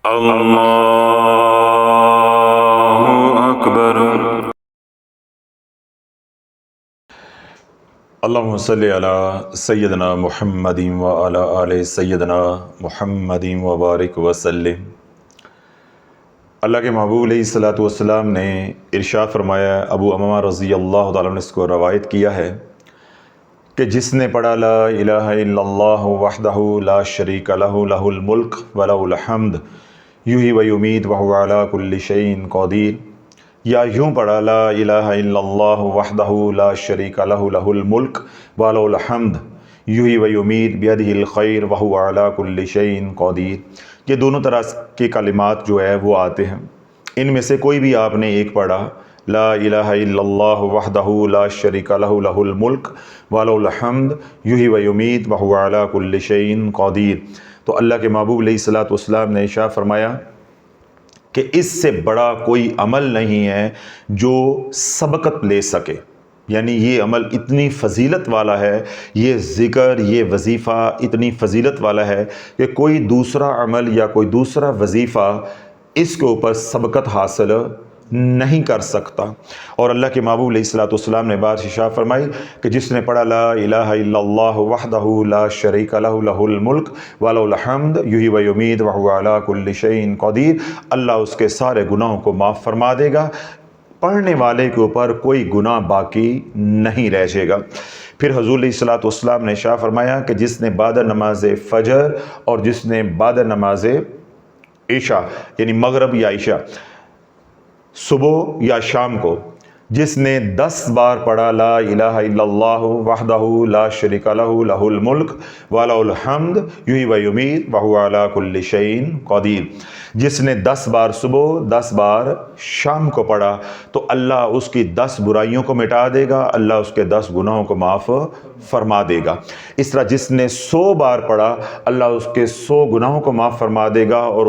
اللہ اکبر۔ اللہم صلی علی سیدنا محمد وعلی آل سیدنا محمد وبارک وسلم۔ اللہ کے محبوب علیہ الصلوۃ والسلام نے ارشاد فرمایا، ابو امامہ رضی اللہ تعالیٰ عنہ نے اس کو روایت کیا ہے کہ جس نے پڑھا لا الہ الا اللہ وحدہ لا شریک لہ لہ الملک ولہ الحمد یحیی و یمیت وہو علی کل شیء قدیر، یا یوں پڑھا لا الہ الا اللہ وحدہ لا شریک لہ لہ الملک ولہ الحمد یحیی و یمیت بیدہ الخیر وہو علی کل شیء قدیر۔ یہ دونوں طرح کے کلمات جو ہے وہ آتے ہیں، ان میں سے کوئی بھی آپ نے ایک پڑھا، لا الہ الا اللہ وحدہ لا شریک لہ لہ الملک ولہ الحمد یحیی و یمیت وہو علی کل شیء قدیر، تو اللہ کے محبوب علیہ الصلوۃ والسلام نے ارشاد فرمایا کہ اس سے بڑا کوئی عمل نہیں ہے جو سبقت لے سکے، یعنی یہ عمل اتنی فضیلت والا ہے، یہ ذکر، یہ وظیفہ اتنی فضیلت والا ہے کہ کوئی دوسرا عمل یا کوئی دوسرا وظیفہ اس کے اوپر سبقت حاصل نہیں کر سکتا۔ اور اللہ کے محبوب علیہ الصلوۃ والسلام نے بات ارشاد فرمائی کہ جس نے پڑھا لا الہ الا اللہ وحدہ لا شریک لہ لہ الملک ولہ الحمد یحیی و یمیت وہو علی کل شیء قدیر، اللہ اس کے سارے گناہوں کو معاف فرما دے گا، پڑھنے والے کے اوپر کوئی گناہ باقی نہیں رہ جائے گا۔ پھر حضور علیہ الصلوۃ والسلام نے ارشاد فرمایا کہ جس نے بعد نماز فجر اور جس نے بعد نماز عشاء یعنی مغرب یا عشاء، صبح یا شام کو جس نے 10 بار پڑھا لا الہ الا اللہ وحدہ لا شریک لہ لہ الملک ولہ الحمد یحیی و یمیت وہو علی کل شیء قدیر، جس نے 10 بار صبح 10 بار شام کو پڑھا تو اللہ اس کی 10 برائیوں کو مٹا دے گا، اللہ اس کے 10 گناہوں کو معاف فرما دے گا۔ اس طرح جس نے 100 بار پڑھا اللہ اس کے 100 گناہوں کو معاف فرما دے گا اور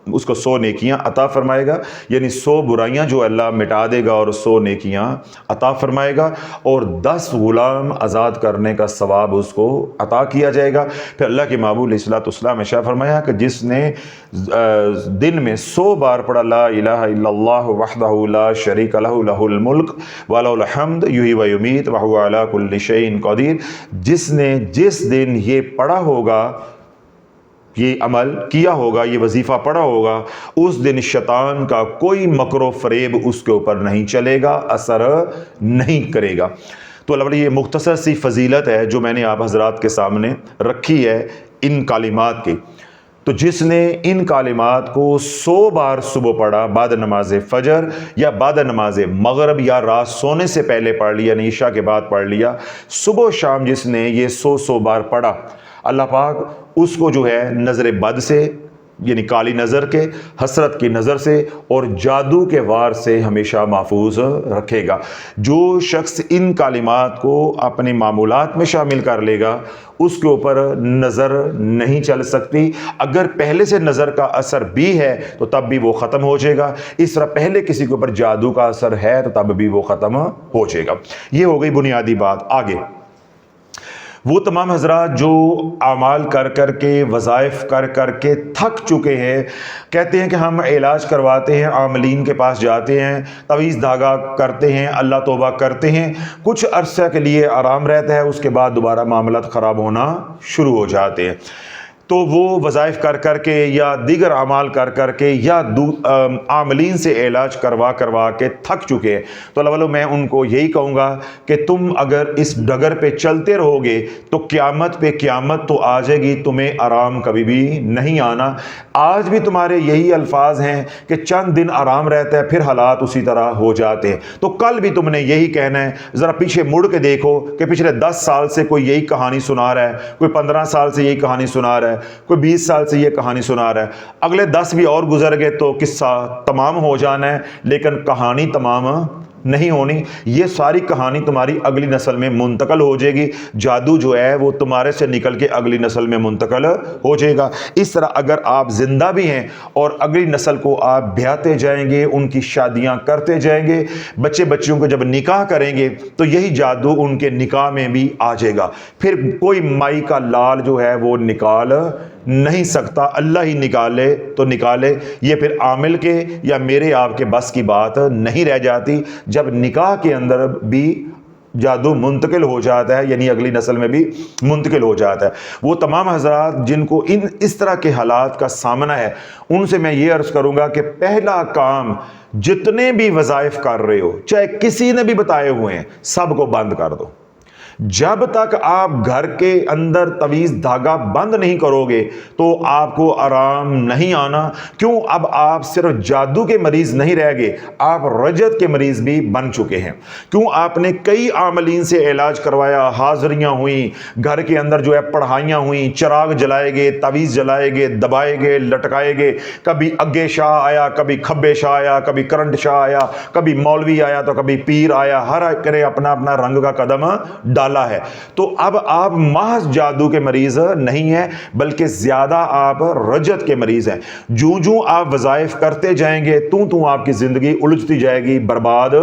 اس کو 100 نیکیاں عطا فرمائے گا، یعنی 100 برائیاں جو اللہ مٹا دے گا اور 100 نیکیاں عطا فرمائے گا، اور 10 غلام آزاد کرنے کا ثواب اس کو عطا کیا جائے گا۔ پھر اللہ کے محبوب علیہ الصلوۃ والسلام نے ارشاد فرمایا کہ جس نے دن میں 100 بار پڑھا لا الہ الا اللہ وحدہ لا شریک لہ لہ الملک ولہ الحمد یحیی و یمیت وہو علی کل شیء قدیر، جس نے جس دن یہ پڑھا ہوگا، یہ عمل کیا ہوگا، یہ وظیفہ پڑھا ہوگا، اس دن شیطان کا کوئی مکر و فریب اس کے اوپر نہیں چلے گا، اثر نہیں کرے گا۔ تو اللہ یہ مختصر سی فضیلت ہے جو میں نے آپ حضرات کے سامنے رکھی ہے ان کلمات کی۔ تو جس نے ان کلمات کو 100 بار صبح پڑھا بعد نماز فجر یا بعد نماز مغرب یا رات سونے سے پہلے پڑھ لیا، یعنی عشاء کے بعد پڑھ لیا، صبح و شام جس نے یہ 100 بار پڑھا، اللہ پاک اس کو جو ہے نظر بد سے یعنی کالی نظر کے، حسرت کی نظر سے اور جادو کے وار سے ہمیشہ محفوظ رکھے گا۔ جو شخص ان کلمات کو اپنے معمولات میں شامل کر لے گا اس کے اوپر نظر نہیں چل سکتی، اگر پہلے سے نظر کا اثر بھی ہے تو تب بھی وہ ختم ہو جائے گا، اس طرح پہلے کسی کے اوپر جادو کا اثر ہے تو تب بھی وہ ختم ہو جائے گا۔ یہ ہو گئی بنیادی بات۔ آگے وہ تمام حضرات جو اعمال کر کر کے، وظائف کر کر کے تھک چکے ہیں، کہتے ہیں کہ ہم علاج کرواتے ہیں، عاملین کے پاس جاتے ہیں، تعویذ دھاگا کرتے ہیں، اللہ توبہ کرتے ہیں، کچھ عرصہ کے لیے آرام رہتا ہے، اس کے بعد دوبارہ معاملات خراب ہونا شروع ہو جاتے ہیں۔ تو وہ وظائف کر کر کے یا دیگر اعمال کر کر کے یا عاملین سے علاج کروا کے تھک چکے ہیں، تو اللہ والو میں ان کو یہی کہوں گا کہ تم اگر اس ڈگر پہ چلتے رہو گے تو قیامت پہ قیامت تو آ جائے گی، تمہیں آرام کبھی بھی نہیں آنا۔ آج بھی تمہارے یہی الفاظ ہیں کہ چند دن آرام رہتا ہے پھر حالات اسی طرح ہو جاتے ہیں، تو کل بھی تم نے یہی کہنا ہے۔ ذرا پیچھے مڑ کے دیکھو کہ پچھلے 10 سال سے کوئی یہی کہانی سنا رہا ہے، کوئی 15 سال سے یہی کہانی سنا رہا ہے، کوئی 20 سال سے یہ کہانی سنا رہا ہے، اگلے 10 بھی اور گزر گئے تو قصہ تمام ہو جانا ہے، لیکن کہانی تمام نہیں ہونی۔ یہ ساری کہانی تمہاری اگلی نسل میں منتقل ہو جائے گی، جادو جو ہے وہ تمہارے سے نکل کے اگلی نسل میں منتقل ہو جائے گا۔ اس طرح اگر آپ زندہ بھی ہیں اور اگلی نسل کو آپ بیاتے جائیں گے، ان کی شادیاں کرتے جائیں گے، بچے بچیوں کو جب نکاح کریں گے تو یہی جادو ان کے نکاح میں بھی آ جائے گا، پھر کوئی مائی کا لال جو ہے وہ نکال نہیں سکتا، اللہ ہی نکالے تو نکالے، یہ پھر عامل کے یا میرے آپ کے بس کی بات نہیں رہ جاتی۔ جب نکاح کے اندر بھی جادو منتقل ہو جاتا ہے، یعنی اگلی نسل میں بھی منتقل ہو جاتا ہے۔ وہ تمام حضرات جن کو اس طرح کے حالات کا سامنا ہے، ان سے میں یہ عرض کروں گا کہ پہلا کام، جتنے بھی وظائف کر رہے ہو، چاہے کسی نے بھی بتائے ہوئے ہیں، سب کو بند کر دو۔ جب تک آپ گھر کے اندر تعویذ دھاگا بند نہیں کرو گے تو آپ کو آرام نہیں آنا۔ کیوں؟ اب آپ صرف جادو کے مریض نہیں رہ گئے، آپ رجت کے مریض بھی بن چکے ہیں۔ کیوں؟ آپ نے کئی عاملین سے علاج کروایا، حاضریاں ہوئیں، گھر کے اندر جو ہے پڑھائیاں ہوئیں، چراغ جلائے گئے، تعویذ جلائے گئے، دبائے گئے، لٹکائے گئے، کبھی اگے شاہ آیا، کبھی کھبے شاہ آیا، کبھی کرنٹ شاہ آیا، کبھی مولوی آیا تو کبھی پیر آیا، ہر ایک نے اپنا اپنا رنگ کا قدم ڈالا ہے۔ تو اب آپ محض جادو کے مریض نہیں ہیں، بلکہ زیادہ آپ رجت کے مریض ہیں۔ جو آپ وظائف کرتے جائیں گے تو آپ کی زندگی الجھتی جائے گی، برباد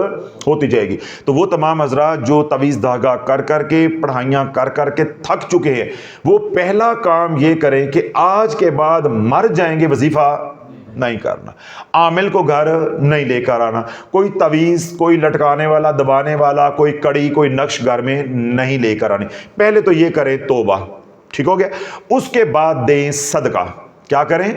ہوتی جائے گی۔ تو وہ تمام حضرات جو تعویذ دھاگا کر کر کے، پڑھائیاں کر کر کے تھک چکے ہیں، وہ پہلا کام یہ کریں کہ آج کے بعد مر جائیں گے وظیفہ نہیں کرنا، عامل کو گھر نہیں لے کر آنا، کوئی تعویذ، کوئی لٹکانے والا، دبانے والا، کوئی کڑی، کوئی نقش گھر میں نہیں لے کر آنے۔ پہلے تو یہ کریں توبہ، ٹھیک ہو گیا؟ اس کے بعد دیں صدقہ۔ کیا کریں؟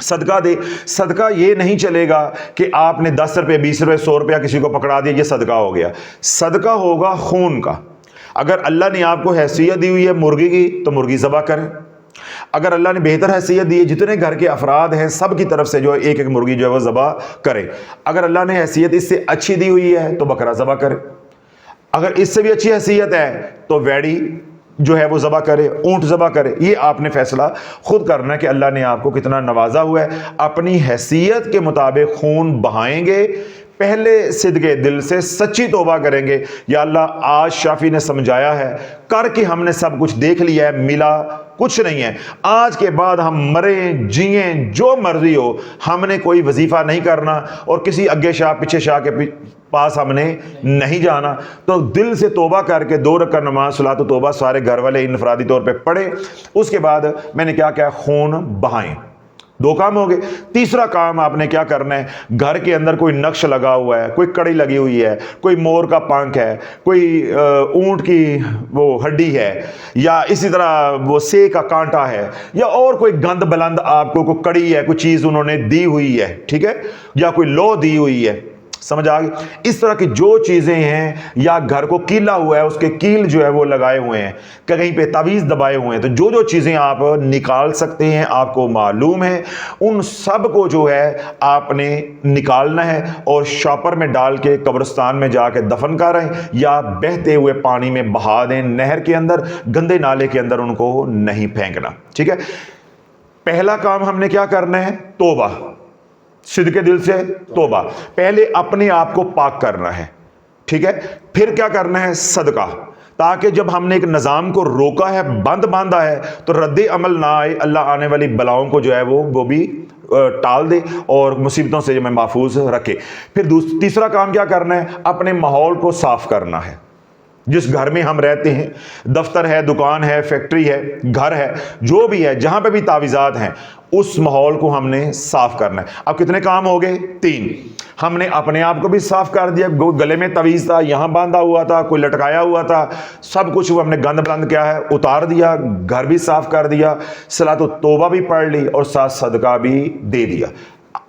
صدقہ دے۔ صدقہ یہ نہیں چلے گا کہ آپ نے 10 روپے، 20 روپے، 100 روپیہ کسی کو پکڑا دیا، یہ صدقہ ہو گیا۔ صدقہ ہوگا خون کا۔ اگر اللہ نے آپ کو حیثیت دی ہوئی ہے مرغی کی تو مرغی ذبح کریں۔ اگر اللہ نے بہتر حیثیت دی ہے، جتنے گھر کے افراد ہیں سب کی طرف سے جو ہے ایک ایک مرغی جو ہے وہ ذبح کرے۔ اگر اللہ نے حیثیت اس سے اچھی دی ہوئی ہے تو بکرا ذبح کرے۔ اگر اس سے بھی اچھی حیثیت ہے تو ویڑی جو ہے وہ ذبح کرے، اونٹ ذبح کرے۔ یہ آپ نے فیصلہ خود کرنا ہے کہ اللہ نے آپ کو کتنا نوازا ہوا ہے۔ اپنی حیثیت کے مطابق خون بہائیں گے، پہلے صدقے دل سے سچی توبہ کریں گے، یا اللہ آج شافی نے سمجھایا ہے، کر کے ہم نے سب کچھ دیکھ لیا ہے، ملا کچھ نہیں ہے، آج کے بعد ہم مریں جئیں جو مرضی ہو، ہم نے کوئی وظیفہ نہیں کرنا اور کسی اگے شاہ پیچھے شاہ کے پاس ہم نے نہیں جانا۔ تو دل سے توبہ کر کے 2 رکعت نماز صلاۃ و توبہ سارے گھر والے انفرادی طور پہ پڑھیں۔ اس کے بعد میں نے کیا کہا؟ خون بہائیں۔ 2 کام ہو گئے۔ تیسرا کام آپ نے کیا کرنا ہے؟ گھر کے اندر کوئی نقش لگا ہوا ہے، کوئی کڑی لگی ہوئی ہے، کوئی مور کا پنکھ ہے، کوئی اونٹ کی وہ ہڈی ہے، یا اسی طرح وہ سے کا کانٹا ہے، یا اور کوئی گند بلند آپ کو کوئی کڑی ہے، کوئی چیز انہوں نے دی ہوئی ہے، ٹھیک ہے، یا کوئی لو دی ہوئی ہے، سمجھ آ گئی؟ اس طرح کی جو چیزیں ہیں، یا گھر کو کیلا ہوا ہے، اس کے کیل جو ہے وہ لگائے ہوئے ہیں، کہیں پہ تعویذ دبائے ہوئے ہیں، تو جو چیزیں آپ نکال سکتے ہیں، آپ کو معلوم ہے، ان سب کو جو ہے آپ نے نکالنا ہے اور شاپر میں ڈال کے قبرستان میں جا کے دفن کریں، یا بہتے ہوئے پانی میں بہا دیں، نہر کے اندر، گندے نالے کے اندر ان کو نہیں پھینکنا، ٹھیک ہے؟ پہلا کام ہم نے کیا کرنا ہے؟ توبہ، صدقے دل سے توبہ۔ پہلے اپنے آپ کو پاک کرنا ہے، ٹھیک ہے؟ پھر کیا کرنا ہے؟ صدقہ، تاکہ جب ہم نے ایک نظام کو روکا ہے، بند باندھا ہے، تو رد عمل نہ آئے، اللہ آنے والی بلاؤں کو جو ہے وہ بھی ٹال دے اور مصیبتوں سے جو میں محفوظ رکھے۔ پھر تیسرا کام کیا کرنا ہے؟ اپنے ماحول کو صاف کرنا ہے۔ جس گھر میں ہم رہتے ہیں، دفتر ہے، دکان ہے، فیکٹری ہے، گھر ہے، جو بھی ہے، جہاں پہ بھی تعویذات ہیں، اس ماحول کو ہم نے صاف کرنا ہے۔ اب کتنے کام ہو گئے؟ 3۔ ہم نے اپنے آپ کو بھی صاف کر دیا، گلے میں تعویذ تھا، یہاں باندھا ہوا تھا، کوئی لٹکایا ہوا تھا، سب کچھ ہم نے گند بلند کیا ہے اتار دیا، گھر بھی صاف کر دیا، صلاۃ و توبہ بھی پڑھ لی اور ساتھ صدقہ بھی دے دیا۔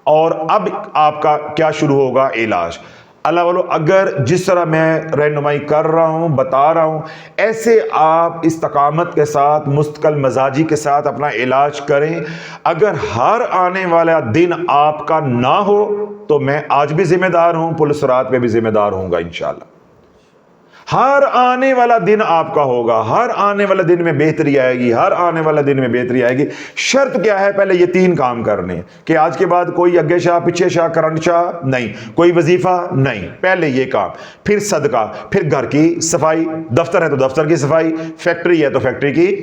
اور اب آپ کا کیا شروع ہوگا؟ علاج۔ اللہ والو، اگر جس طرح میں رہنمائی کر رہا ہوں، بتا رہا ہوں، ایسے آپ استقامت کے ساتھ، مستقل مزاجی کے ساتھ اپنا علاج کریں۔ اگر ہر آنے والا دن آپ کا نہ ہو تو میں آج بھی ذمہ دار ہوں، پل صراط پہ بھی ذمہ دار ہوں گا انشاءاللہ۔ ہر آنے والا دن آپ کا ہوگا، ہر آنے والا دن میں بہتری آئے گی، ہر آنے والا دن میں بہتری آئے گی۔ شرط کیا ہے؟ پہلے یہ 3 کام کرنے ہیں کہ آج کے بعد کوئی اگے شاہ پیچھے شاہ کرنٹ شاہ نہیں، کوئی وظیفہ نہیں، پہلے یہ کام، پھر صدقہ، پھر گھر کی صفائی، دفتر ہے تو دفتر کی صفائی، فیکٹری ہے تو فیکٹری کی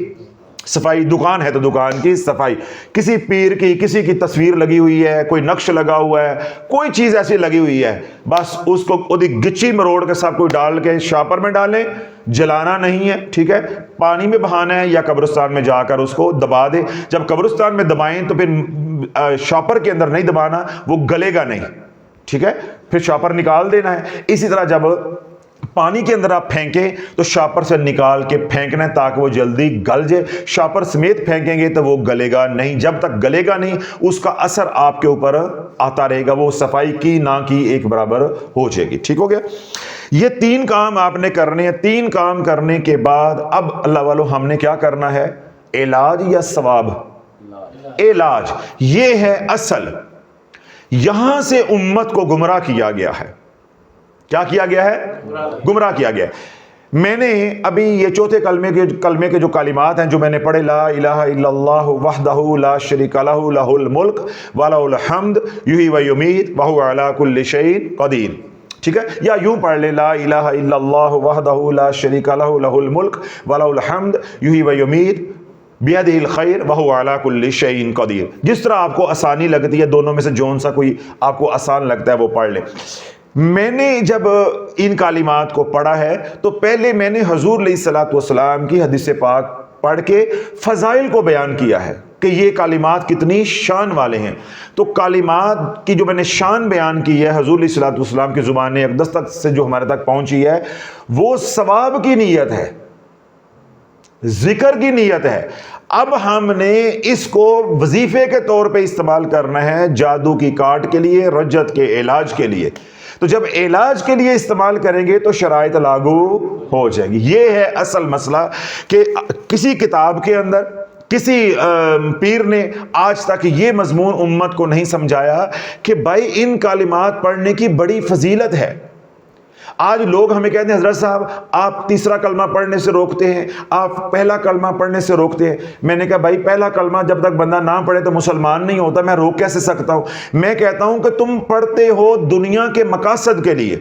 صفائی دکان ہے تو دکان کی صفائی، کسی پیر کی کسی کی تصویر لگی ہوئی ہے، کوئی نقش لگا ہوا ہے، کوئی چیز ایسی لگی ہوئی ہے، بس اس کو ادھی گچی مروڑ کے سب کو ڈال کے شاپر میں ڈالیں، جلانا نہیں ہے، ٹھیک ہے، پانی میں بہانا ہے یا قبرستان میں جا کر اس کو دبا دے. جب قبرستان میں دبائیں تو پھر شاپر کے اندر نہیں دبانا، وہ گلے گا نہیں، ٹھیک ہے، پھر شاپر نکال دینا ہے. اسی طرح جب پانی کے اندر آپ پھینکیں تو شاپر سے نکال کے پھینکنا ہے تاکہ وہ جلدی گل جائے. شاپر سمیت پھینکیں گے تو وہ گلے گا نہیں، جب تک گلے گا نہیں اس کا اثر آپ کے اوپر آتا رہے گا، وہ صفائی کی نہ کی ایک برابر ہو جائے گی. ٹھیک ہو گیا؟ یہ 3 کام آپ نے کرنے ہیں. 3 کام کرنے کے بعد اب اللہ والو ہم نے کیا کرنا ہے؟ علاج یا ثواب؟ علاج. یہ ہے اصل. یہاں سے امت کو گمراہ کیا گیا ہے. کیا کیا گیا ہے؟ گمراہ کیا گیا ہے. میں نے ابھی یہ چوتھے کلمے کے جو کلمات ہیں جو میں نے پڑھے، لا الہ الا اللہ وحدہ لا شریک لہ لہ الملک ولہ الحمد یحیی و یمیت وہو علی کل شیء قدیر، ٹھیک ہے، یا یوں پڑھ لے، لا الہ الا اللہ وحدہ لا شریک لہ لہ الملک ولہ الحمد یحیی و یمیت بیدہ الخیر وہو علی کل شیء قدیر. جس طرح آپ کو آسانی لگتی ہے، دونوں میں سے جون سا کوئی آپ کو آسان لگتا ہے وہ پڑھ لیں. میں نے جب ان کلمات کو پڑھا ہے تو پہلے میں نے حضور علیہ الصلوۃ والسلام کی حدیث پاک پڑھ کے فضائل کو بیان کیا ہے کہ یہ کلمات کتنی شان والے ہیں. تو کلمات کی جو میں نے شان بیان کی ہے حضور علیہ الصلوۃ والسلام کی زبان اقدس تک سے جو ہمارے تک پہنچی ہے، وہ ثواب کی نیت ہے، ذکر کی نیت ہے. اب ہم نے اس کو وظیفے کے طور پہ استعمال کرنا ہے، جادو کی کاٹ کے لیے، رجت کے علاج کے لیے. تو جب علاج کے لیے استعمال کریں گے تو شرائط لاگو ہو جائے گی. یہ ہے اصل مسئلہ کہ کسی کتاب کے اندر کسی پیر نے آج تک یہ مضمون امت کو نہیں سمجھایا کہ بھائی ان کلمات پڑھنے کی بڑی فضیلت ہے. آج لوگ ہمیں کہتے ہیں حضرت صاحب آپ تیسرا کلمہ پڑھنے سے روکتے ہیں، آپ پہلا کلمہ پڑھنے سے روکتے ہیں. میں نے کہا بھائی پہلا کلمہ جب تک بندہ نہ پڑھے تو مسلمان نہیں ہوتا، میں روک کیسے سکتا ہوں؟ میں کہتا ہوں کہ تم پڑھتے ہو دنیا کے مقاصد کے لیے،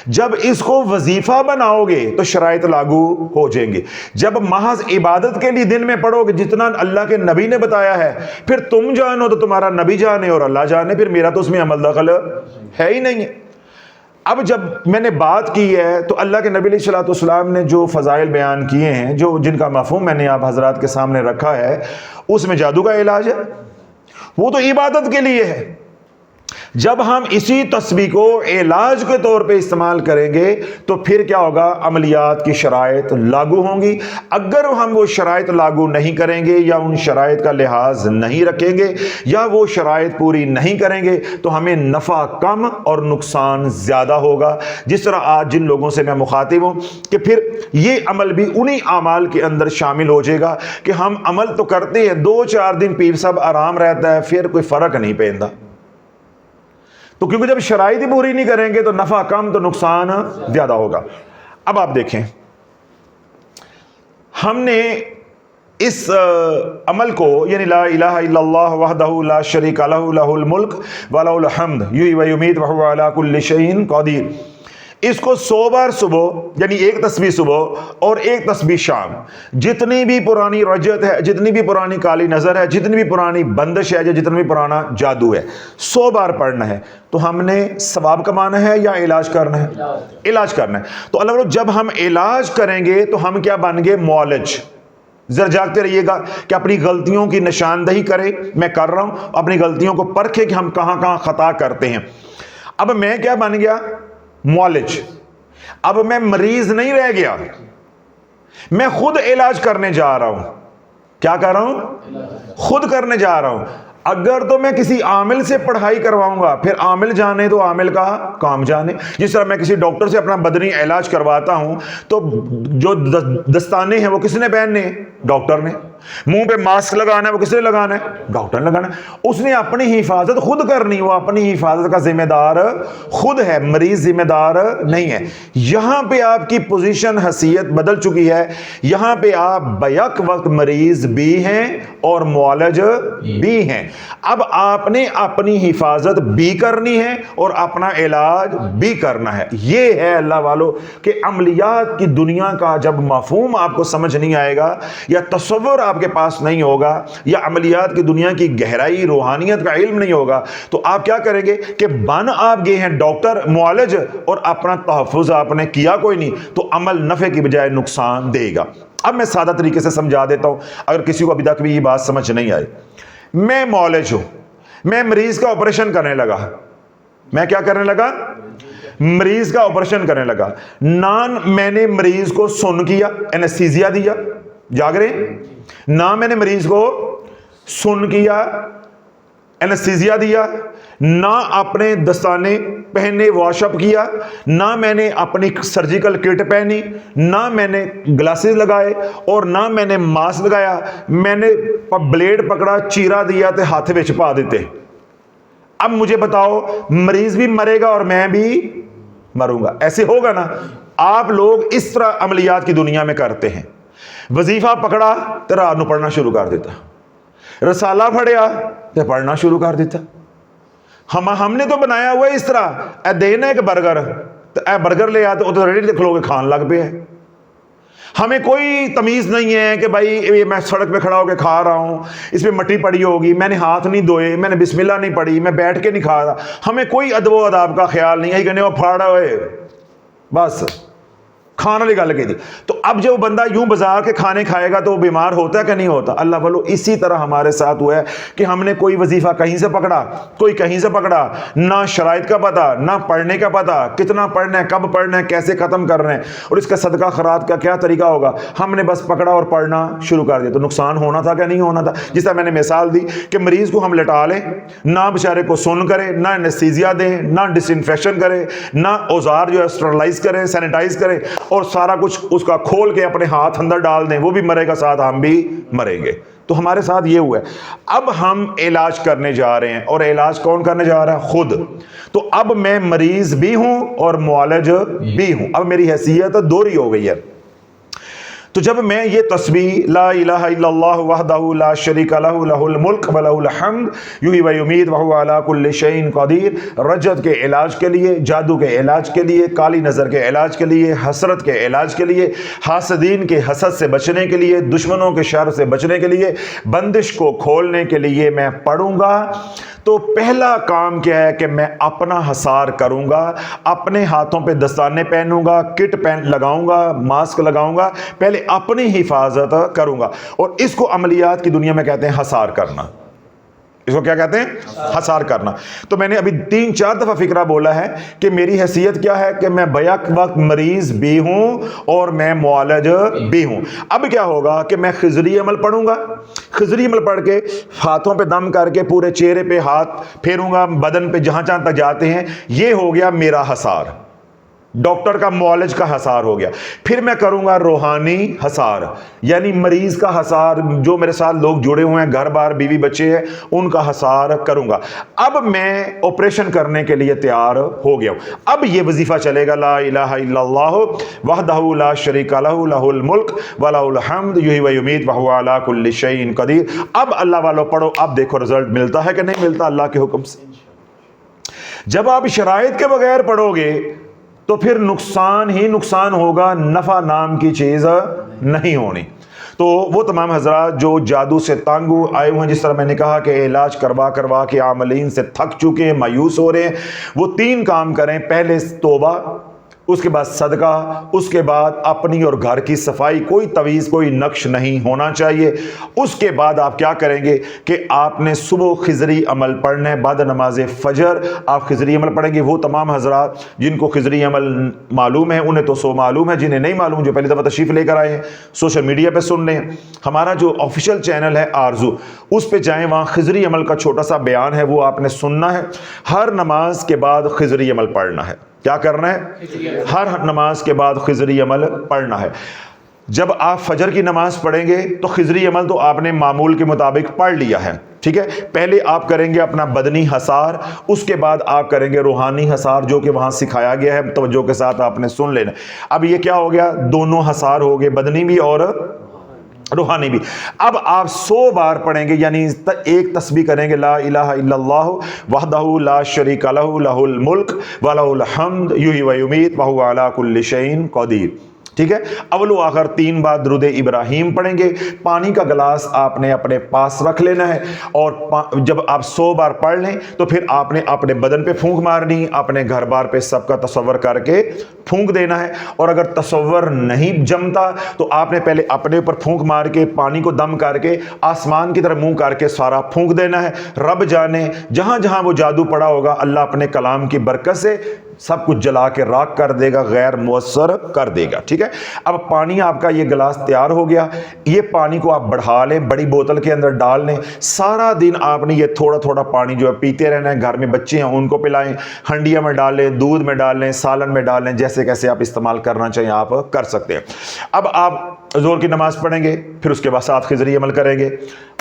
جب اس کو وظیفہ بناؤ گے تو شرائط لاگو ہو جائیں گے. جب محض عبادت کے لیے دن میں پڑھو گے جتنا اللہ کے نبی نے بتایا ہے، پھر تم جانو تو تمہارا نبی جانے اور اللہ جانے، پھر میرا تو اس میں عمل دخل ہے ہی نہیں ہے. اب جب میں نے بات کی ہے تو اللہ کے نبی علیہ الصلوۃ والسلام نے جو فضائل بیان کیے ہیں، جن کا مفہوم میں نے آپ حضرات کے سامنے رکھا ہے، اس میں جادو کا علاج ہے، وہ تو عبادت کے لیے ہے. جب ہم اسی تسبیح کو علاج کے طور پہ استعمال کریں گے تو پھر کیا ہوگا؟ عملیات کی شرائط لاگو ہوں گی. اگر ہم وہ شرائط لاگو نہیں کریں گے یا ان شرائط کا لحاظ نہیں رکھیں گے یا وہ شرائط پوری نہیں کریں گے تو ہمیں نفع کم اور نقصان زیادہ ہوگا. جس طرح آج جن لوگوں سے میں مخاطب ہوں کہ پھر یہ عمل بھی انہی اعمال کے اندر شامل ہو جائے گا کہ ہم عمل تو کرتے ہیں، 2-4 دن پیر صاحب آرام رہتا ہے، پھر کوئی فرق نہیں پیندا. تو کیونکہ جب شرائط ہی پوری نہیں کریں گے تو نفع کم تو نقصان زیادہ ہوگا. اب آپ دیکھیں، ہم نے اس عمل کو یعنی لا الہ الا اللہ وحدہ لا شریک لہ لہ الملک ولہ الحمد یحیی و یمیت وہو علی کل شیء قدیر، اس کو 100 بار صبح یعنی ایک تسبیح صبح اور ایک تسبیح شام، جتنی بھی پرانی رجت ہے، جتنی بھی پرانی کالی نظر ہے، جتنی بھی پرانی بندش ہے، جتنا بھی پرانا جادو ہے، 100 بار پڑھنا ہے. تو ہم نے ثواب کمانا ہے یا علاج کرنا ہے؟ علاج کرنا ہے. تو اللہ جب ہم علاج کریں گے تو ہم کیا بن گے؟ معالج. ذرا جاگتے رہیے گا کہ اپنی غلطیوں کی نشاندہی کرے. میں کر رہا ہوں، اپنی غلطیوں کو پرکھے کہ ہم کہاں کہاں خطا کرتے ہیں. اب میں کیا بن گیا؟ معالج. اب میں مریض نہیں رہ گیا، میں خود علاج کرنے جا رہا ہوں. کیا کر رہا ہوں؟ خود کرنے جا رہا ہوں. اگر تو میں کسی عامل سے پڑھائی کرواؤں گا، پھر عامل جانے تو عامل کا کام جانے. جس طرح میں کسی ڈاکٹر سے اپنا بدنی علاج کرواتا ہوں تو جو دستانے ہیں وہ کس نے پہننے؟ ڈاکٹر نے. منہ پہ ماسک لگانا ہے وہ کس نے لگانا ہے؟ ڈاکٹر نے لگانا ہے. اس نے اپنی حفاظت خود کرنی، وہ اپنی حفاظت کا ذمہ دار خود ہے، مریض ذمہ دار نہیں ہے. یہاں پہ آپ کی پوزیشن حیثیت بدل چکی ہے. یہاں پہ آپ بیک وقت مریض بھی ہیں اور معالج بھی ہیں. اب آپ نے اپنی حفاظت بھی کرنی ہے اور اپنا علاج بھی کرنا ہے. یہ ہے اللہ والو کہ عملیات کی دنیا کا جب مفہوم آپ کو سمجھ نہیں آئے گا یا تصور آپ کے پاس نہیں ہوگا یا عملیات کی دنیا کی گہرائی روحانیت کا علم نہیں ہوگا تو آپ کیا کریں گے کہ بن آپ گئے ہیں ڈاکٹر معالج اور اپنا تحفظ آپ نے کیا کوئی نہیں، تو عمل نفع کی بجائے نقصان دے گا۔ اب میں سادہ طریقے سے سمجھا دیتا ہوں اگر کسی کو ابھی تک بھی یہ بات سمجھ نہیں آئی۔ میں معالج ہوں، میں مریض کا آپریشن کرنے لگا، میں کیا کرنے لگا؟ مریض کا آپریشن کرنے لگا۔ میں نے مریض کو سن کیا، اینستھیزیا دیا، جاگ رہے؟ نہ میں نے مریض کو سن کیا، اینستھیزیا دیا، نہ اپنے دستانے پہنے واش اپ کیا، نہ میں نے اپنی سرجیکل کٹ پہنی، نہ میں نے گلاسز لگائے اور نہ میں نے ماسک لگایا۔ میں نے بلیڈ پکڑا، چیرا دیا تے ہاتھ وچ پا دیتے۔ اب مجھے بتاؤ، مریض بھی مرے گا اور میں بھی مروں گا، ایسے ہوگا نا؟ آپ لوگ اس طرح عملیات کی دنیا میں کرتے ہیں۔ وظیفہ پکڑا تو رات نو پڑھنا شروع کر دیتا، رسالہ پڑھیا تو پڑھنا شروع کر دیتا۔ ہم نے تو بنایا ہوا ہے اس طرح، اے دینا ایک برگر تو اے برگر لے آتے تو ریڈی کھلو کے کھان لگ پہ ہے۔ ہمیں کوئی تمیز نہیں ہے کہ بھائی میں سڑک پہ کھڑا ہو کے کھا رہا ہوں، اس پہ مٹی پڑی ہوگی، میں نے ہاتھ نہیں دھوئے، میں نے بسم اللہ نہیں پڑھی، میں بیٹھ کے نہیں کھا رہا۔ ہمیں کوئی ادب و آداب کا خیال نہیں ہے کہ وہ پھاڑا ہوئے بس کھانا والی گل کی۔ تو اب جب بندہ یوں بازار کے کھانے کھائے گا تو وہ بیمار ہوتا ہے کہ نہیں ہوتا؟ اللہ بولو اسی طرح ہمارے ساتھ ہوا ہے کہ ہم نے کوئی وظیفہ کہیں سے پکڑا، کوئی کہیں سے پکڑا، نہ شرائط کا پتہ، نہ پڑھنے کا پتہ، کتنا پڑھنا ہے، کب پڑھنا ہے، کیسے ختم کرنا ہے اور اس کا صدقہ خیرات کا کیا طریقہ ہوگا۔ ہم نے بس پکڑا اور پڑھنا شروع کر دیا۔ تو نقصان ہونا تھا کہ نہیں ہونا تھا؟ جس طرح میں نے مثال دی کہ مریض کو ہم لٹا لیں، نہ بیچارے کو سن کرے، نہ اینستھیزیا دیں، نہ ڈس انفیکشن کرے، نہ اوزار جو ہے اسٹرلائز کریں، سینیٹائز کریں اور سارا کچھ اس کا کھول کے اپنے ہاتھ اندر ڈال دیں، وہ بھی مرے گا ساتھ ہم بھی مریں گے۔ تو ہمارے ساتھ یہ ہوا ہے۔ اب ہم علاج کرنے جا رہے ہیں اور علاج کون کرنے جا رہا ہے؟ خود۔ تو اب میں مریض بھی ہوں اور معالج بھی ہوں، اب میری حیثیت دوہری ہو گئی ہے۔ تو جب میں یہ تسبیح لا الہ الا اللہ وحدہ لا شریک لہ لہ الملک ولہ الحمد یحیی و یمیت وہو علی کل شیء قدیر، رجت کے علاج کے لیے، جادو کے علاج کے لیے، کالی نظر کے علاج کے لیے، حسرت کے علاج کے لیے، حاسدین کے حسد سے بچنے کے لیے، دشمنوں کے شر سے بچنے کے لیے، بندش کو کھولنے کے لیے میں پڑھوں گا۔ تو پہلا کام کیا ہے کہ میں اپنا حصار کروں گا، اپنے ہاتھوں پہ دستانے پہنوں گا، کٹ پہن لگاؤں گا، ماسک لگاؤں گا، پہلے اپنی حفاظت کروں گا۔ اور اس کو عملیات کی دنیا میں کہتے ہیں حصار کرنا۔ اس کو کیا کہتے ہیں؟ حصار کرنا۔ تو میں نے ابھی 3-4 دفعہ فکرہ بولا ہے کہ میری حیثیت کیا ہے کہ میں بیک وقت مریض بھی ہوں اور میں معالج بھی ہوں۔ اب کیا ہوگا کہ میں خضری عمل پڑھوں گا، خضری عمل پڑھ کے ہاتھوں پہ دم کر کے پورے چہرے پہ ہاتھ پھیروں گا، بدن پہ جہاں جہاں تک جاتے ہیں۔ یہ ہو گیا میرا حصار، ڈاکٹر کا معالج کا حصار ہو گیا۔ پھر میں کروں گا روحانی حصار، یعنی مریض کا حصار، جو میرے ساتھ لوگ جڑے ہوئے ہیں، گھر بار بیوی بچے ہیں، ان کا حصار کروں گا۔ اب میں آپریشن کرنے کے لیے تیار ہو گیا ہوں۔ اب یہ وظیفہ چلے گا لا الہ الا اللہ وحدہ لا شریک لہ لہ الملک ولہ الحمد یحیی و یمیت وہو علی کل شیء قدیر۔ اب اللہ والو پڑھو، اب دیکھو رزلٹ ملتا ہے کہ نہیں ملتا اللہ کے حکم سے۔ جب آپ شرائط کے بغیر پڑھو گے تو پھر نقصان ہی نقصان ہوگا، نفع نام کی چیز نہیں ہونی۔ تو وہ تمام حضرات جو جادو سے تنگ آئے ہوئے ہیں، جس طرح میں نے کہا کہ علاج کروا کے عاملین سے تھک چکے ہیں، مایوس ہو رہے ہیں، وہ 3 کام کریں۔ پہلے توبہ، اس کے بعد صدقہ، اس کے بعد اپنی اور گھر کی صفائی، کوئی تویز کوئی نقش نہیں ہونا چاہیے۔ اس کے بعد آپ کیا کریں گے کہ آپ نے صبح خضری عمل پڑھنا ہے، بعد نماز فجر آپ خضری عمل پڑھیں گے۔ وہ تمام حضرات جن کو خضری عمل معلوم ہے انہیں تو سو معلوم ہے، جنہیں نہیں معلوم جو پہلی دفعہ تشریف لے کر آئے ہیں سوشل میڈیا پہ سن لیں۔ ہمارا جو آفیشیل چینل ہے آرزو، اس پہ جائیں، وہاں خضری عمل کا چھوٹا سا بیان ہے، وہ آپ نے سننا ہے۔ ہر نماز کے بعد خضری عمل پڑھنا ہے۔ کیا کرنا ہے؟ ہر نماز کے بعد خضری عمل پڑھنا ہے۔ جب آپ فجر کی نماز پڑھیں گے تو خضری عمل تو آپ نے معمول کے مطابق پڑھ لیا ہے، ٹھیک ہے۔ پہلے آپ کریں گے اپنا بدنی حصار، اس کے بعد آپ کریں گے روحانی حصار، جو کہ وہاں سکھایا گیا ہے، توجہ کے ساتھ آپ نے سن لینا۔ اب یہ کیا ہو گیا؟ دونوں حصار ہو گئے، بدنی بھی اور روحانی بھی۔ اب آپ 100 بار پڑھیں گے، یعنی ایک تسبیح کریں گے لا الہ الا اللہ وحدہ لا شریک لہ لہ الملک ولہ الحمد یحیی و یمیت وہو علی کل شیء قدیر۔ ٹھیک ہے. اول و آخر 3 بار درود ابراہیم پڑھیں گے. پانی کا گلاس آپ نے اپنے پاس رکھ لینا ہے اور جب آپ 100 بار پڑھ لیں تو پھر آپ نے اپنے بدن پہ پھونک مارنی, اپنے گھر بار پہ سب کا تصور کر کے پھونک دینا ہے. اور اگر تصور نہیں جمتا تو آپ نے پہلے اپنے اوپر پھونک مار کے پانی کو دم کر کے آسمان کی طرف منہ کر کے سارا پھونک دینا ہے. رب جانے جہاں جہاں وہ جادو پڑا ہوگا اللہ اپنے کلام کی برکت سے سب کچھ جلا کے راکھ کر دے گا, غیر مؤثر کر دے گا. ٹھیک ہے. اب پانی آپ کا یہ گلاس تیار ہو گیا. یہ پانی کو آپ بڑھا لیں, بڑی بوتل کے اندر ڈال لیں. سارا دن آپ نے یہ تھوڑا تھوڑا پانی جو ہے پیتے رہنا ہے. گھر میں بچے ہیں ان کو پلائیں, ہنڈیا میں ڈال لیں, دودھ میں ڈال لیں, سالن میں ڈال لیں, جیسے کیسے آپ استعمال کرنا چاہیے آپ کر سکتے ہیں. اب آپ ظہر کی نماز پڑھیں گے, پھر اس کے بعد ساتھ خضری عمل کریں گے.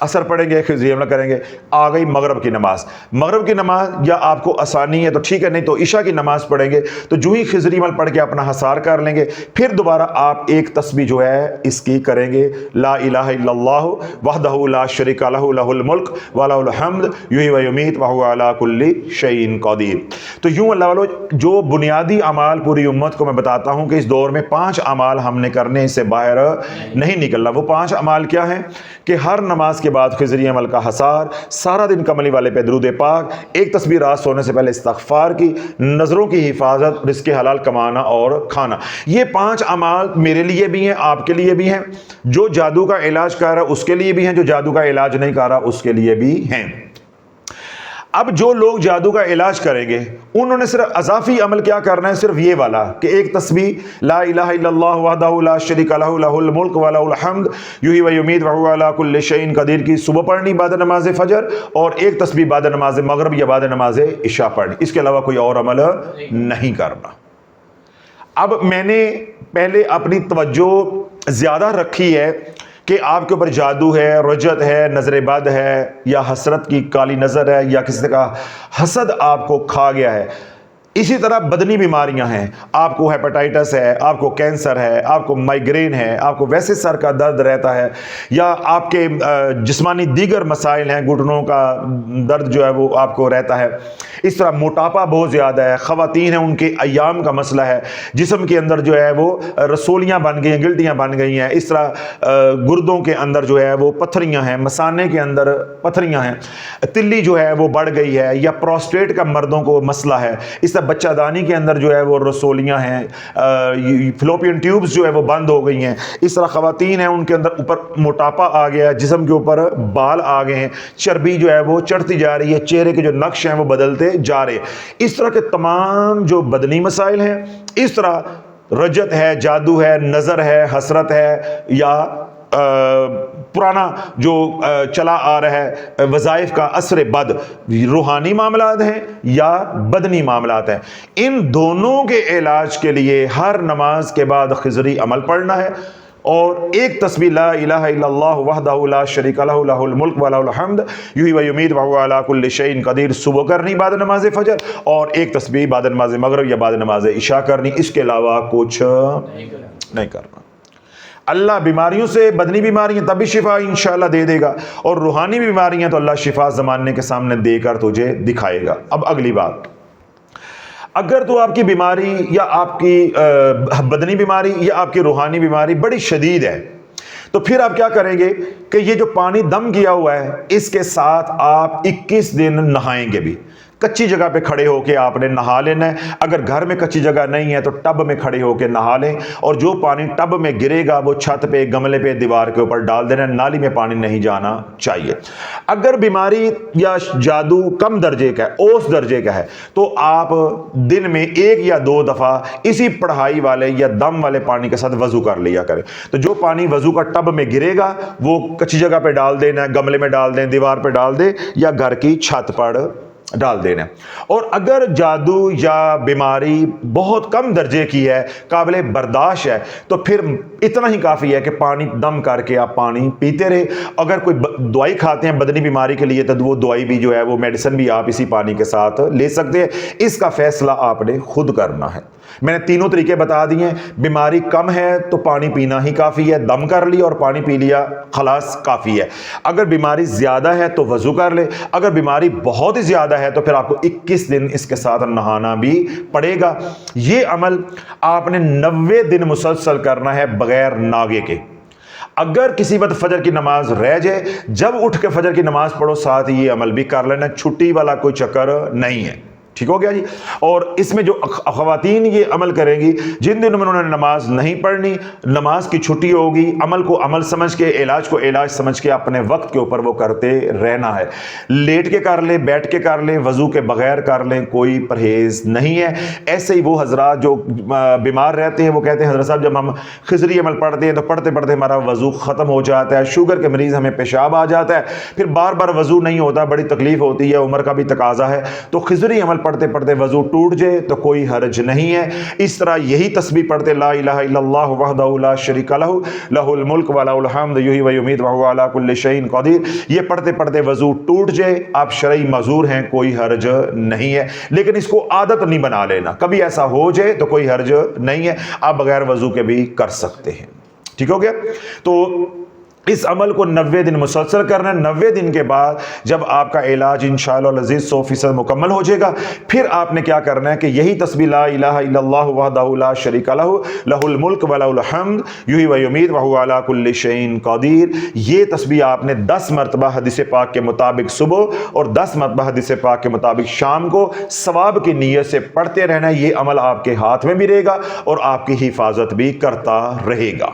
عصر پڑھیں گے, خضری عمل کریں گے. آ گئی مغرب کی نماز. مغرب کی نماز یا آپ کو آسانی ہے تو ٹھیک ہے, نہیں تو عشاء کی نماز پڑھیں گے. تو جو ہی خضری عمل پڑھ کے اپنا حصار کر لیں گے, پھر دوبارہ آپ ایک تسبیح جو ہے اس کی کریں گے, لا الہ الا اللہ وحدہ لا شریک لہ لہ الملک ولہ الحمد یحیی و یمیت وہو علی کل شیء قدیر. تو یوں اللہ والو جو بنیادی اعمال پوری امت کو میں بتاتا ہوں کہ اس دور میں 5 اعمال ہم نے کرنے, اس سے باہر نہیں نکلنا. وہ 5 اعمال کیا ہیں کہ ہر نماز کے بعد خضری عمل کا حصار, سارا دن کملی والے پہ درود پاک, ایک تسبیح رات سونے سے پہلے استغفار کی, نظروں کی حفاظت, رزق حلال کمانا اور کھانا. یہ 5 اعمال میرے لیے بھی ہیں, آپ کے لیے بھی ہیں. جو جادو کا علاج کر رہا ہے اس کے لیے بھی ہیں, جو جادو کا علاج نہیں کر رہا اس کے لیے بھی ہیں. اب جو لوگ جادو کا علاج کریں گے انہوں نے صرف اضافی عمل کیا کرنا ہے, صرف یہ والا کہ ایک تسبیح لا الہ الا اللہ وحدہ لا شریک لہ لہ الملک ولہ الحمد یحیی و یمیت وہو علی کل شیء قدیر کی صبح پڑھنی بعد نماز فجر, اور ایک تسبیح بعد نماز مغرب یا بعد نماز عشاء پڑھنی. اس کے علاوہ کوئی اور عمل نہیں کرنا. اب میں نے پہلے اپنی توجہ زیادہ رکھی ہے کہ آپ کے اوپر جادو ہے, رجت ہے, نظر بد ہے, یا حسرت کی کالی نظر ہے, یا کسی کا حسد آپ کو کھا گیا ہے. اسی طرح بدنی بیماریاں ہیں, آپ کو ہیپاٹائٹس ہے, آپ کو کینسر ہے, آپ کو مائگرین ہے, آپ کو ویسے سر کا درد رہتا ہے, یا آپ کے جسمانی دیگر مسائل ہیں, گھٹنوں کا درد جو ہے وہ آپ کو رہتا ہے. اس طرح موٹاپا بہت زیادہ ہے, خواتین ہیں ان کے ایام کا مسئلہ ہے, جسم کے اندر جو ہے وہ رسولیاں بن گئی ہیں, گلٹیاں بن گئی ہیں. اس طرح گردوں کے اندر جو ہے وہ پتھریاں ہیں, مثانے کے اندر پتھریاں ہیں, تلی جو ہے وہ بڑھ گئی ہے, یا پروسٹیٹ کا مردوں کو مسئلہ ہے. اس طرح بچہ دانی کے اندر جو ہے وہ رسولیاں ہیں, فلوپین ٹیوبز جو ہے وہ بند ہو گئی ہیں. اس طرح خواتین ہیں ان کے اندر اوپر موٹاپا آ گیا ہے, جسم کے اوپر بال آ گئے ہیں, چربی جو ہے وہ چڑھتی جا رہی ہے, چہرے کے جو نقش ہیں وہ بدلتے جا رہے. اس طرح کے تمام جو بدنی مسائل ہیں, اس طرح رجت ہے, جادو ہے, نظر ہے, حسرت ہے, یا پرانا جو چلا آ رہا ہے وظائف کا اثر بد, روحانی معاملات ہیں یا بدنی معاملات ہیں, ان دونوں کے علاج کے لیے ہر نماز کے بعد خضری عمل پڑھنا ہے, اور ایک تسبیح لا الہ الا اللہ وحدہ لا شریک لہ لہ الملک ولہ الحمد یحیی و یمیت وہو علی کل شیء قدیر صبح کرنی بعد نماز فجر, اور ایک تسبیح بعد نماز مغرب یا بعد نماز عشاء کرنی. اس کے علاوہ کچھ نہیں کرنا. اللہ بیماریوں سے, بدنی بیماریاں تب بھی شفا انشاءاللہ دے دے گا, اور روحانی بیماریاں تو اللہ شفا زمانے کے سامنے دے کر تجھے دکھائے گا. اب اگلی بات, اگر تو آپ کی بیماری یا آپ کی بدنی بیماری یا آپ کی روحانی بیماری بڑی شدید ہے, تو پھر آپ کیا کریں گے کہ یہ جو پانی دم کیا ہوا ہے اس کے ساتھ آپ 21 دن نہائیں گے بھی. کچی جگہ پہ کھڑے ہو کے آپ نے نہا لینا ہے. اگر گھر میں کچی جگہ نہیں ہے تو ٹب میں کھڑے ہو کے نہا لیں, اور جو پانی ٹب میں گرے گا وہ چھت پہ, گملے پہ, دیوار کے اوپر ڈال دینا. نالی میں پانی نہیں جانا چاہیے. اگر بیماری یا جادو کم درجے کا ہے, اوس درجے کا ہے, تو آپ دن میں 1 یا 2 دفعہ اسی پڑھائی والے یا دم والے پانی کے ساتھ وضو کر لیا کریں. تو جو پانی وضو کا ٹب میں گرے گا وہ کچی جگہ پہ ڈال دینا, گملے میں ڈال دیں, دیوار پہ ڈال دیں, یا گھر کی چھت پر ڈال دینا. اور اگر جادو یا بیماری بہت کم درجے کی ہے, قابل برداشت ہے, تو پھر اتنا ہی کافی ہے کہ پانی دم کر کے آپ پانی پیتے رہے. اگر کوئی دوائی کھاتے ہیں بدنی بیماری کے لیے تو وہ دوائی بھی جو ہے وہ میڈیسن بھی آپ اسی پانی کے ساتھ لے سکتے ہیں. اس کا فیصلہ آپ نے خود کرنا ہے. میں نے تینوں طریقے بتا دیے. بیماری کم ہے تو پانی پینا ہی کافی ہے, دم کر لیا اور پانی پی لیا, خلاص کافی ہے. اگر بیماری زیادہ ہے تو وضو کر لے. اگر بیماری بہت ہی زیادہ زیادہ ہے تو پھر آپ کو 21 دن اس کے ساتھ نہانا بھی پڑے گا۔ یہ عمل آپ نے 90 دن مسلسل کرنا ہے بغیر ناگے کے۔ اگر کسی وقت فجر کی نماز رہ جائے، جب اٹھ کے فجر کی نماز پڑھو ساتھ یہ عمل بھی کر لینا، چھٹی والا کوئی چکر نہیں ہے۔ ٹھیک ہو گیا جی۔ اور اس میں جو خواتین یہ عمل کریں گی جن دنوں میں انہوں نے نماز نہیں پڑھنی، نماز کی چھٹی ہوگی، عمل کو عمل سمجھ کے، علاج کو علاج سمجھ کے اپنے وقت کے اوپر وہ کرتے رہنا ہے۔ لیٹ کے کر لیں، بیٹھ کے کر لیں، وضو کے بغیر کر لیں، کوئی پرہیز نہیں ہے۔ ایسے ہی وہ حضرات جو بیمار رہتے ہیں وہ کہتے ہیں حضرت صاحب جب ہم خضری عمل پڑھتے ہیں تو پڑھتے پڑھتے ہمارا وضو ختم ہو جاتا ہے، شوگر کے مریض ہمیں پیشاب آ جاتا ہے، پھر بار بار وضو نہیں ہوتا، بڑی تکلیف ہوتی ہے، عمر کا بھی تقاضا ہے، تو خضری عمل پڑھتے پڑھتے وضو ٹوٹ جائے تو کوئی حرج نہیں ہے۔ اس طرح یہی تسبیح پڑھتے لا الہ الا اللہ وحدہ لا شریک لہ لہ الملک و لہ الحمد یحیی و یمیت وہو علی کل شیء قدیر، یہ پڑھتے پڑھتے وضو ٹوٹ جائے آپ شرعی معذور ہیں، کوئی حرج نہیں ہے، لیکن اس کو عادت نہیں بنا لینا، کبھی ایسا ہو جائے تو کوئی حرج نہیں ہے، آپ بغیر وضو کے بھی کر سکتے ہیں۔ ٹھیک ہو گیا۔ تو اس عمل کو 90 دن مسلسل کرنا ہے۔ 90 دن کے بعد جب آپ کا علاج انشاءاللہ العزیز 100% مکمل ہو جائے گا، پھر آپ نے کیا کرنا ہے کہ یہی تسبیح لا الہ الا اللہ وحدہ لا شریک لہ لہ الملک و لہ الحمد یحیی و یمیت وہو علی کل شیء قدیر، یہ تسبیح آپ نے 10 مرتبہ حدیث پاک کے مطابق صبح اور 10 مرتبہ حدیث پاک کے مطابق شام کو ثواب کی نیت سے پڑھتے رہنا ہے۔ یہ عمل آپ کے ہاتھ میں بھی رہے گا اور آپ کی حفاظت بھی کرتا رہے گا۔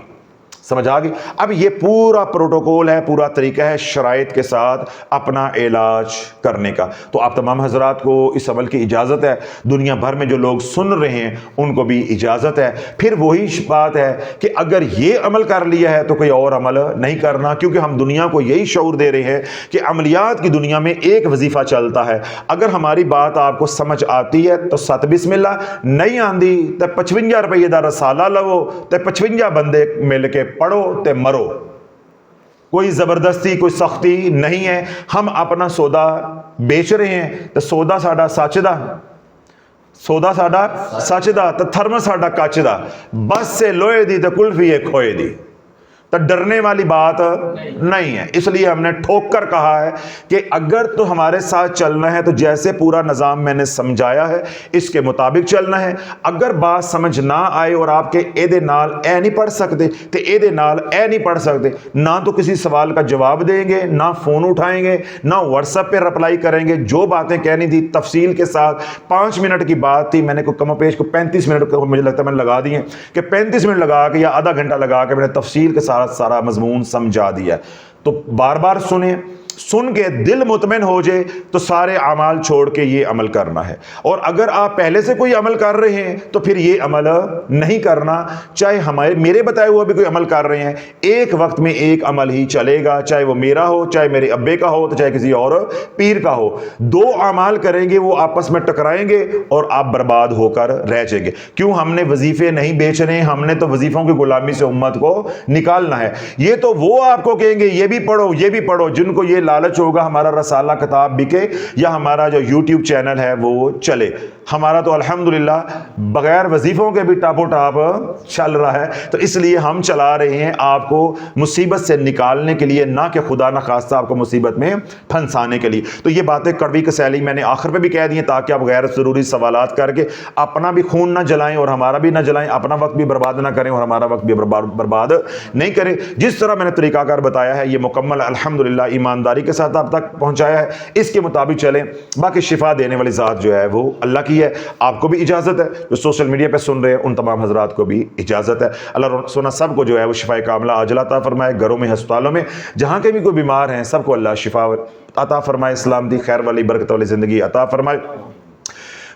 سمجھ آ گئی؟ اب یہ پورا پروٹوکول ہے، پورا طریقہ ہے شرائط کے ساتھ اپنا علاج کرنے کا۔ تو آپ تمام حضرات کو اس عمل کی اجازت ہے، دنیا بھر میں جو لوگ سن رہے ہیں ان کو بھی اجازت ہے۔ پھر وہی بات ہے کہ اگر یہ عمل کر لیا ہے تو کوئی اور عمل نہیں کرنا، کیونکہ ہم دنیا کو یہی شعور دے رہے ہیں کہ عملیات کی دنیا میں ایک وظیفہ چلتا ہے۔ اگر ہماری بات آپ کو سمجھ آتی ہے تو 7 بسم اللہ، نہیں آندی تو 55 روپے دا رسالہ لو تے 55 بندے مل کے پڑھو تے مرو، کوئی زبردستی کوئی سختی نہیں ہے۔ ہم اپنا سودا بیچ رہے ہیں تو سودا ساڈا سچ دا، سودا ساڈا سچ دا تے تھرمس ساڈا کچ دا، بس سے لوہے دی تے کلفی ہے کھوئے دی، تو ڈرنے والی بات نہیں ہے۔ اس لیے ہم نے ٹھوک کر کہا ہے کہ اگر تو ہمارے ساتھ چلنا ہے تو جیسے پورا نظام میں نے سمجھایا ہے اس کے مطابق چلنا ہے۔ اگر بات سمجھ نہ آئے اور آپ کے اے دے نال اے نہیں پڑھ سکتے تو اے دے نال اے نہیں پڑھ سکتے، نہ تو کسی سوال کا جواب دیں گے، نہ فون اٹھائیں گے، نہ واٹس ایپ پہ رپلائی کریں گے۔ جو باتیں کہنی تھی تفصیل کے ساتھ، 5 منٹ کی بات تھی، میں نے کم و بیش کو 35 منٹ مجھے لگتا ہے میں نے لگا دی ہیں کہ 35 منٹ لگا کے یا آدھا گھنٹہ لگا کے میں نے تفصیل کے سارا مضمون سمجھا دیا۔ تو بار بار سنیں، سن کے دل مطمئن ہو جائے تو سارے اعمال چھوڑ کے یہ عمل کرنا ہے۔ اور اگر آپ پہلے سے کوئی عمل کر رہے ہیں تو پھر یہ عمل نہیں کرنا، چاہے میرے بتائے ہوا بھی کوئی عمل کر رہے ہیں، ایک وقت میں ایک عمل ہی چلے گا، چاہے وہ میرا ہو، چاہے میرے ابے کا ہو، تو چاہے کسی اور پیر کا ہو۔ 2 اعمال کریں گے وہ آپس میں ٹکرائیں گے اور آپ برباد ہو کر رہ جائیں گے۔ کیوں؟ ہم نے وظیفے نہیں بیچنے، ہم نے تو وظیفوں کی غلامی سے امت کو نکالنا ہے۔ یہ تو وہ آپ کو کہیں گے یہ بھی پڑھو یہ بھی پڑھو جن کو یہ لالچ ہوگا ہمارا رسالہ کتاب بکے یا ہمارا جو یوٹیوب چینل ہے وہ چلے۔ ہمارا تو الحمدللہ بغیر وظیفوں کے بھی ٹاپ و ٹاپ چل رہا ہے، تو اس لیے ہم چلا رہے ہیں آپ کو مصیبت سے نکالنے کے لیے، نہ کہ خدا نہ خواستہ آپ کو مصیبت میں پھنسانے کے لیے۔ تو یہ باتیں کڑوی کسیلی میں نے آخر پہ بھی کہہ دی ہیں تاکہ آپ غیر ضروری سوالات کر کے اپنا بھی خون نہ جلائیں اور ہمارا بھی نہ جلائیں، اپنا وقت بھی برباد نہ کریں اور ہمارا وقت بھی برباد نہیں کریں۔ جس طرح میں نے طریقہ کار بتایا ہے یہ مکمل الحمدللہ ایمانداری کے ساتھ آپ تک پہنچایا ہے، اس کے مطابق چلیں۔ باقی شفا دینے والی ذات جو ہے وہ اللہ کی ہے، آپ کو بھی اجازت ہے، جو سوشل میڈیا پہ سن رہے ہیں ان تمام حضرات کو بھی اجازت ہے۔ اللہ سونا سب کو جو ہے وہ شفا کاملہ عاجلہ عطا فرمائے، گھروں میں ہسپتالوں میں جہاں کے بھی کوئی بیمار ہیں سب کو اللہ شفا عطا فرمائے، اسلام دی خیر والی برکت والی زندگی عطا فرمائے۔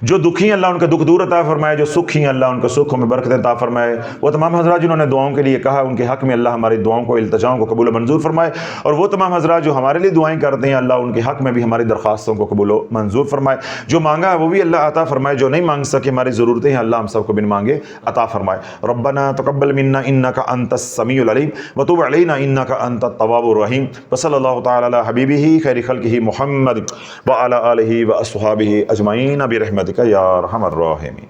جو دکھی ہیں اللہ ان کا دکھ دور عطا فرمائے، جو سکھی ہیں اللہ ان کو سکھوں میں برکت عطا فرمائے۔ وہ تمام حضرات جنہوں نے دعاؤں کے لیے کہا ان کے حق میں اللہ ہماری دعاؤں کو التجاؤں کو قبول و منظور فرمائے، اور وہ تمام حضرات جو ہمارے لیے دعائیں کرتے ہیں اللہ ان کے حق میں بھی ہماری درخواستوں کو قبول و منظور فرمائے۔ جو مانگا ہے وہ بھی اللہ عطا فرمائے، جو نہیں مانگ سکے ہماری ضرورتیں ہیں اللہ ہم سب کو بن مانگے عطا فرمائے۔ ربنا تقبل منا انک انت السمیع العلیم وتب علینا انک انت التواب الرحیم، وصلی اللہ تعالی علی حبیبہ خیر خلقہ محمد وعلی آلہ واصحابہ اجمعین برحمتک یا ارحم الراحمین۔